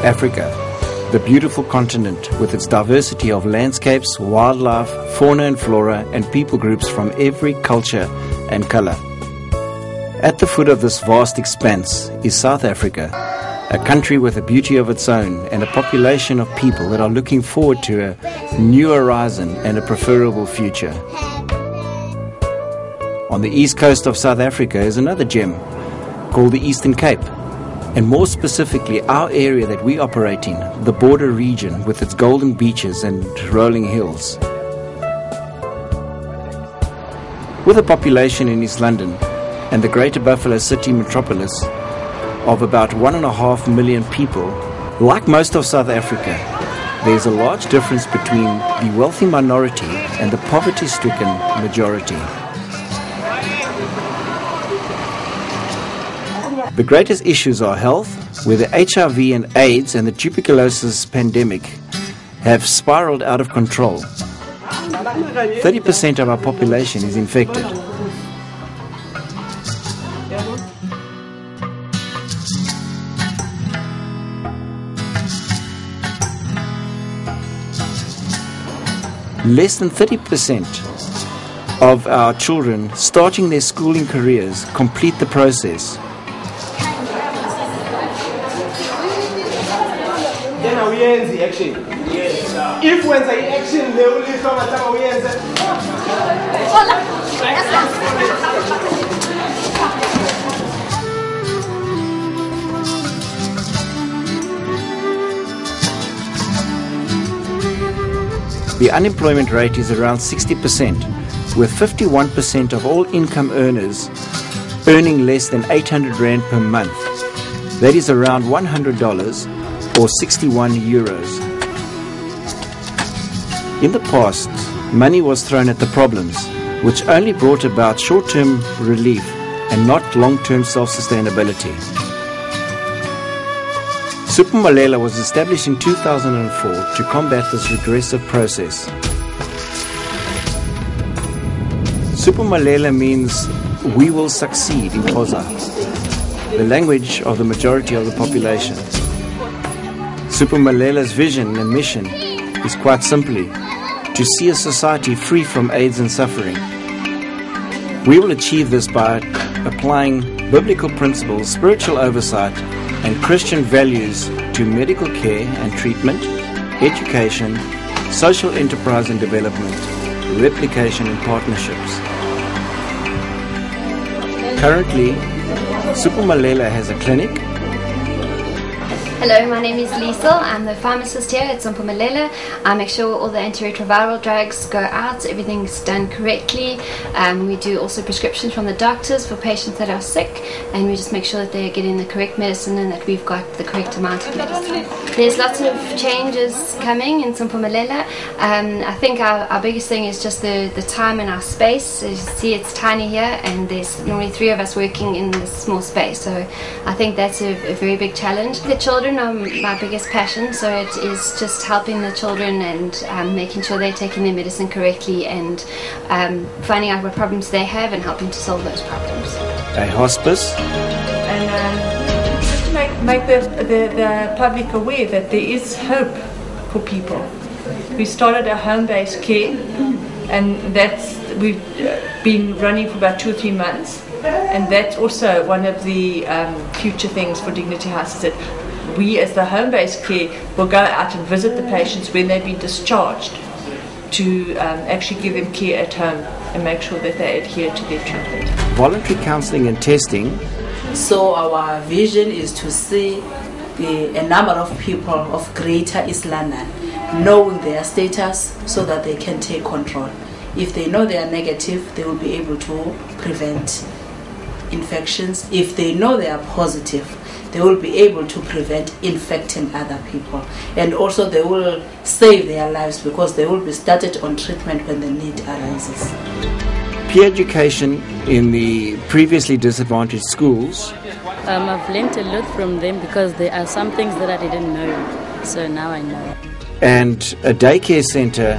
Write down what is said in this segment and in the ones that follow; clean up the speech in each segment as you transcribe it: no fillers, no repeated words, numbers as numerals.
Africa, the beautiful continent with its diversity of landscapes, wildlife, fauna and flora, and people groups from every culture and color. At the foot of this vast expanse is South Africa, a country with a beauty of its own and a population of people that are looking forward to a new horizon and a preferable future. On the east coast of South Africa is another gem called the Eastern Cape, and more specifically our area that we operate in, the border region with its golden beaches and rolling hills. With a population in East London and the Greater Buffalo City metropolis of about 1.5 million people, like most of South Africa, there is a large difference between the wealthy minority and the poverty-stricken majority. The greatest issues are health, where the HIV and AIDS and the tuberculosis pandemic have spiraled out of control. 30% of our population is infected. Less than 30% of our children starting their schooling careers complete the process. If when they action, they will leave from a time we answer. The unemployment rate is around 60%, with 51% of all income earners earning less than 800 Rand per month. That is around $100 or 61 euros. In the past, money was thrown at the problems, which only brought about short-term relief and not long-term self-sustainability. Sophumelela was established in 2004 to combat this regressive process. Sophumelela means we will succeed in Xhosa, the language of the majority of the population. Sophumelela's vision and mission is quite simply to see a society free from AIDS and suffering. We will achieve this by applying biblical principles, spiritual oversight, and Christian values to medical care and treatment, education, social enterprise and development, replication and partnerships. Currently, Sophumelela has a clinic. Hello, my name is Liesel. I'm the pharmacist here at Sophumelela. I make sure all the antiretroviral drugs go out, everything's done correctly. We do also prescriptions from the doctors for patients that are sick, and we just make sure that they're getting the correct medicine and that we've got the correct amount of medicine. There's lots of changes coming in Sophumelela. I think our biggest thing is just the time and our space. As you see, it's tiny here, and there's normally 3 of us working in this small space, so I think that's a very big challenge. The children are my biggest passion, so it is just helping the children and making sure they're taking their medicine correctly and finding out what problems they have and helping to solve those problems. A hospice. And just to make the public aware that there is hope for people. We started a home-based care, and we've been running for about 2 or 3 months, and that's also one of the future things for Dignity House, is that we as the home-based care will go out and visit the patients when they've been discharged to actually give them care at home and make sure that they adhere to their treatment. Voluntary counselling and testing. So our vision is to see a number of people of Greater East London knowing their status so that they can take control. If they know they are negative, they will be able to prevent infections. If they know they are positive, they will be able to prevent infecting other people, and also they will save their lives because they will be started on treatment when the need arises. Peer education in the previously disadvantaged schools. I've learnt a lot from them because there are some things that I didn't know, so now I know. And a daycare centre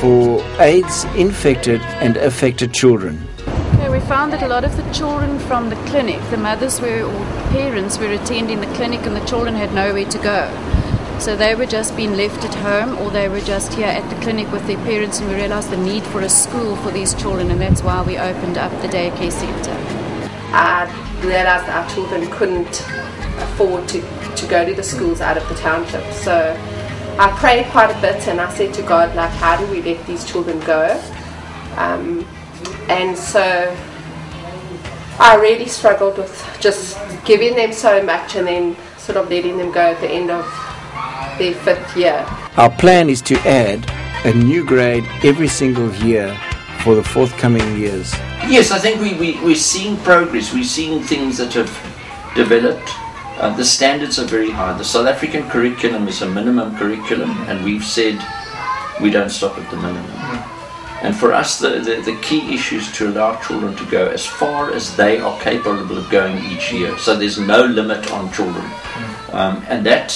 for AIDS infected and affected children. We found that a lot of the children from the clinic, the mothers or parents were attending the clinic and the children had nowhere to go. So they were just being left at home, or they were just here at the clinic with their parents, and we realized the need for a school for these children, and that's why we opened up the daycare centre. I realized that our children couldn't afford to go to the schools out of the township. So I prayed quite a bit, and I said to God, like, how do we let these children go? And so I really struggled with just giving them so much and then sort of letting them go at the end of their 5th year. Our plan is to add a new grade every single year for the forthcoming years. Yes, I think we're seeing progress. We're seeing things that have developed. The standards are very high. The South African curriculum is a minimum curriculum, and we've said we don't stop at the minimum. And for us, the key issue is to allow children to go as far as they are capable of going each year. So there's no limit on children. And that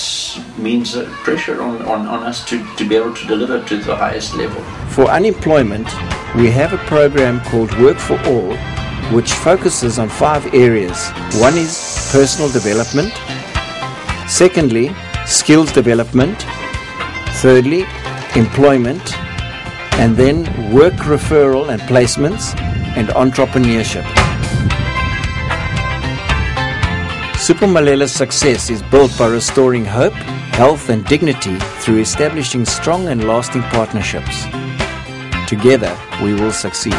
means pressure on us to be able to deliver to the highest level. For unemployment, we have a program called Work for All, which focuses on 5 areas. One is personal development. Secondly, skills development. Thirdly, employment. And then work referral and placements and entrepreneurship. Sophumelela's success is built by restoring hope, health and dignity through establishing strong and lasting partnerships. Together, we will succeed.